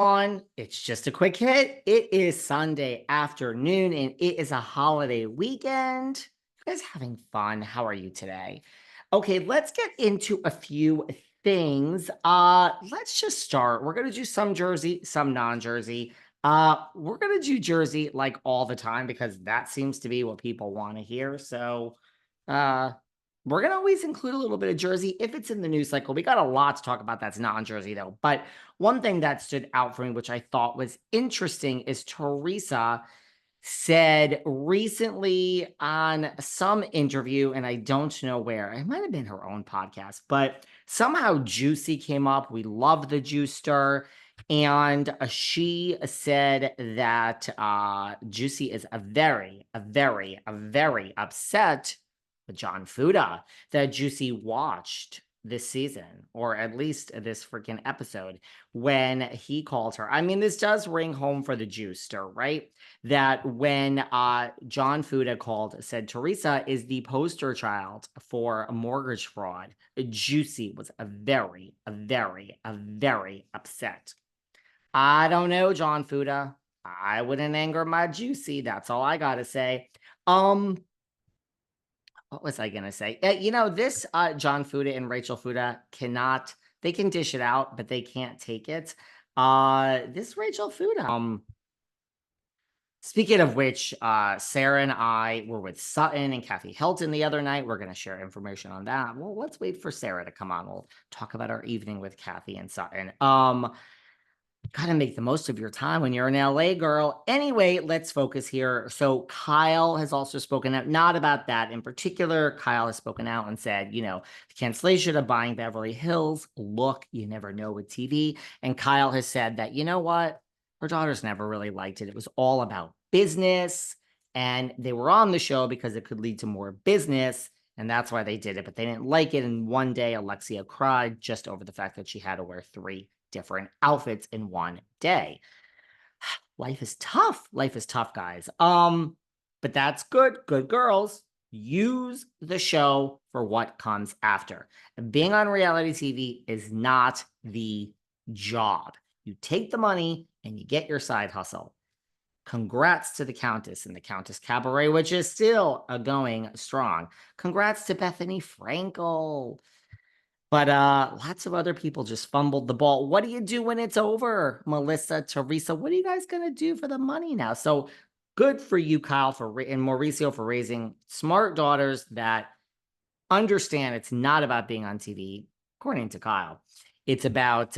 On. It's just a quick hit. It is Sunday afternoon and it is a holiday weekend. You guys having fun? How are you today? Okay, let's get into a few things. Let's just start. We're gonna do some Jersey, some non-Jersey. We're gonna do Jersey like all the time because that seems to be what people want to hear. So uh we're gonna always include a little bit of Jersey if it's in the news cycle. We got a lot to talk about that's non-Jersey though. But one thing that stood out for me, which I thought was interesting, is Teresa said recently on some interview, and I don't know where, it might have been her own podcast, but somehow Juicy came up. We love the Juice Stir. And she said that Juicy is a very upset with John Fuda that Juicy watched this season, or at least this freaking episode, when he called her. I mean, this does ring home for the Juice Stir, right? That when John Fuda said Teresa is the poster child for a mortgage fraud, Juicy was very upset. I don't know, John Fuda. I wouldn't anger my Juicy. That's all I gotta say. What was I gonna say? This John Fuda and Rachel Fuda they can dish it out, but they can't take it. This Rachel Fuda. Speaking of which, Sarah and I were with Sutton and Kathy Hilton the other night. We're gonna share information on that. Well, let's wait for Sarah to come on. We'll talk about our evening with Kathy and Sutton. Gotta make the most of your time when you're in LA, girl. Anyway, let's focus here. So Kyle has also spoken out, not about that in particular. Kyle has spoken out and said, the cancellation of Buying Beverly Hills. Look, you never know with TV. And Kyle has said that, you know what? Her daughters never really liked it. It was all about business. And they were on the show because it could lead to more business. And that's why they did it. But they didn't like it. And one day, Alexia cried just over the fact that she had to wear 3 different outfits in one day. Life is tough. Life is tough, guys. But that's good. Good girls. Use the show for what comes after. And being on reality TV is not the job. You take the money and you get your side hustle. Congrats to the Countess and the Countess Cabaret, which is still going strong. Congrats to Bethany Frankel. But lots of other people just fumbled the ball. What do you do when it's over, Melissa, Teresa? What are you guys going to do for the money now? So good for you, Kyle, and Mauricio for raising smart daughters that understand it's not about being on TV, according to Kyle. It's about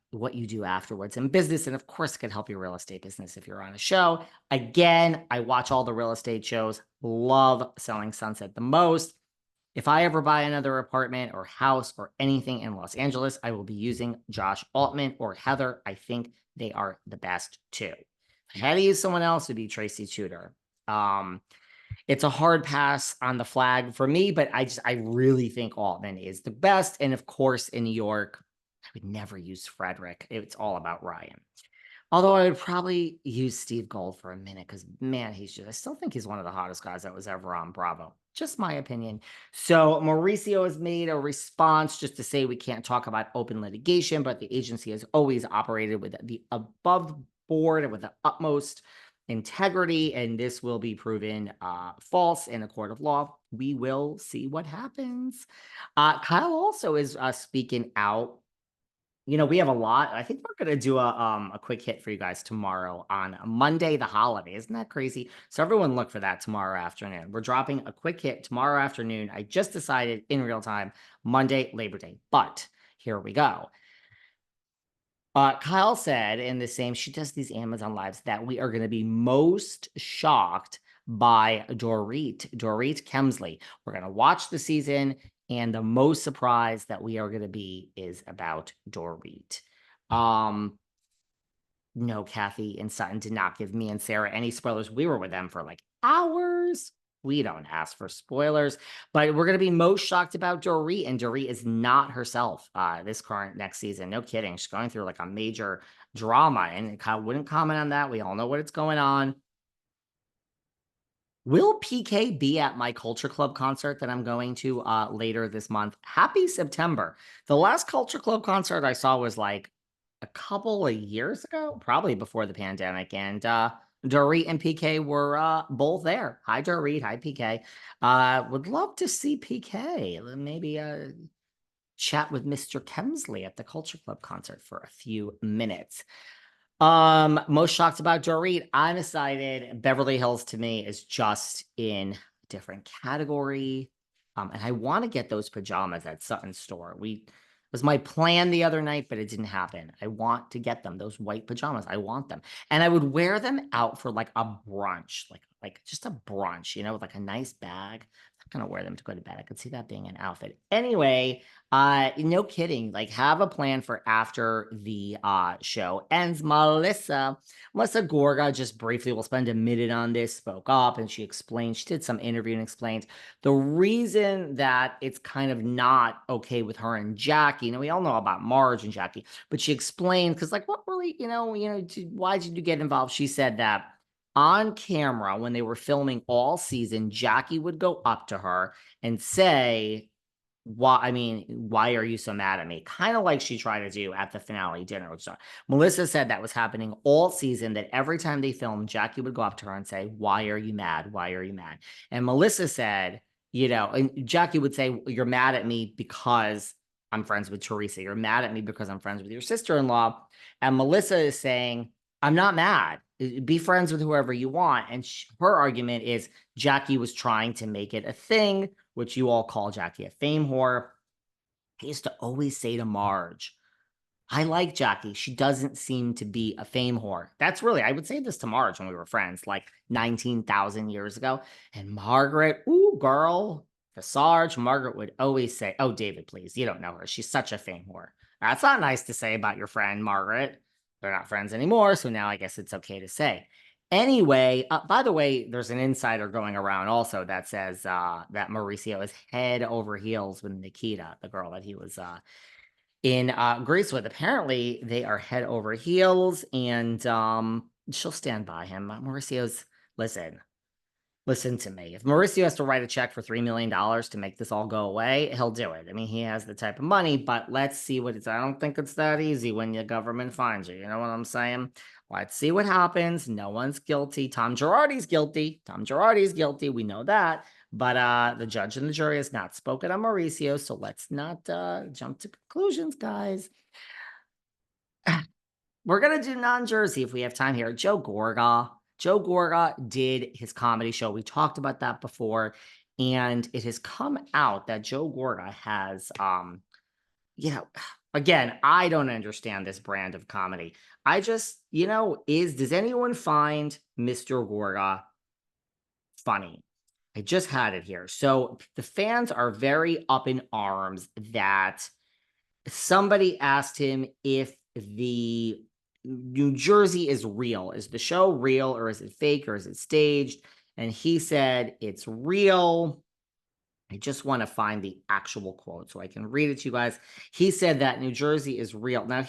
what you do afterwards in business. And of course, it could help your real estate business if you're on a show. Again, I watch all the real estate shows. Love Selling Sunset the most. If I ever buy another apartment or house or anything in Los Angeles, I will be using Josh Altman or Heather. I think they are the best too. If I had to use someone else, it would be Tracy Tudor. It's a hard pass on the flag for me, but I really think Altman is the best. And of course, in New York, I would never use Frederick. It's all about Ryan. Although I would probably use Steve Gold for a minute because, man, I still think he's one of the hottest guys that was ever on Bravo. Just my opinion. So Mauricio has made a response just to say we can't talk about open litigation, but the agency has always operated with the above board and with the utmost integrity, and this will be proven false in a court of law. We will see what happens. Kyle also is speaking out. We have a lot. I think we're going to do a quick hit for you guys tomorrow on Monday, the holiday. Isn't that crazy? So everyone look for that tomorrow afternoon. We're dropping a quick hit tomorrow afternoon. I just decided in real time, Monday, Labor Day. But here we go. Kyle said in the same, she does these Amazon Lives, that we are going to be most shocked by Dorit Kemsley. We're going to watch the season. And the most surprise that we are going to be is about Dorit. No, Kathy and Sutton did not give me and Sarah any spoilers. We were with them for like hours. We don't ask for spoilers, but we're going to be most shocked about Dorit. And Dorit is not herself this next season. No kidding. She's going through like a major drama, and Kyle wouldn't comment on that. We all know what's going on. Will PK be at my Culture Club concert that I'm going to later this month? Happy September. The last Culture Club concert I saw was like a couple of years ago, probably before the pandemic, and Dorit and PK were both there. Hi, Dorit. Hi, PK. Would love to see PK. Maybe chat with Mr. Kemsley at the Culture Club concert for a few minutes. Most shocked about Dorit. I'm excited. Beverly Hills to me is just in a different category. And I want to get those pajamas at Sutton's store. It was my plan the other night, but it didn't happen. I want to get them, those white pajamas. I want them. And I would wear them out for like a brunch, like just a brunch, with like a nice bag. I'm not gonna wear them to go to bed. I could see that being an outfit. Anyway, no kidding. Like, have a plan for after the show ends. Melissa Gorga, just briefly, we'll spend a minute on this, spoke up, and she explained, she did some interview and explained the reason that it's kind of not okay with her and Jackie. We all know about Marge and Jackie, but she explained, because like, what really, why did you get involved? She said that on camera, when they were filming all season, Jackie would go up to her and say, why are you so mad at me? Kind of like she tried to do at the finale dinner with John. Melissa said that was happening all season, that every time they filmed, Jackie would go up to her and say, why are you mad? Why are you mad? And Melissa said, and Jackie would say, you're mad at me because I'm friends with Teresa. You're mad at me because I'm friends with your sister-in-law. And Melissa is saying, I'm not mad. Be friends with whoever you want. And her argument is Jackie was trying to make it a thing, which you all call Jackie a fame whore. I used to always say to Marge, I like Jackie. She doesn't seem to be a fame whore. That's really, I would say this to Marge when we were friends, like 19,000 years ago. And Margaret, ooh, girl, the Sarge, Margaret would always say, oh, David, please, you don't know her. She's such a fame whore. That's not nice to say about your friend, Margaret. They're not friends anymore, so now I guess it's okay to say. Anyway, by the way, there's an insider going around also that says that Mauricio is head over heels with Nikita, the girl that he was in Greece with. Apparently, they are head over heels, and she'll stand by him. Mauricio's, listen to me. If Mauricio has to write a check for $3 million to make this all go away, he'll do it. He has the type of money, but let's see what it's. I don't think it's that easy when your government finds you. You know what I'm saying? Let's see what happens. No one's guilty. Tom Girardi's guilty. We know that. But the judge and the jury has not spoken on Mauricio, so let's not jump to conclusions, guys. We're going to do non-Jersey if we have time here. Joe Gorga did his comedy show. We talked about that before. And it has come out that Joe Gorga has, again, I don't understand this brand of comedy. I just, does anyone find Mr. Gorga funny? I just had it here. So the fans are very up in arms that somebody asked him if the New Jersey is real. Is the show real, or is it fake, or is it staged? And he said it's real. I just want to find the actual quote so I can read it to you guys. He said that New Jersey is real. Now,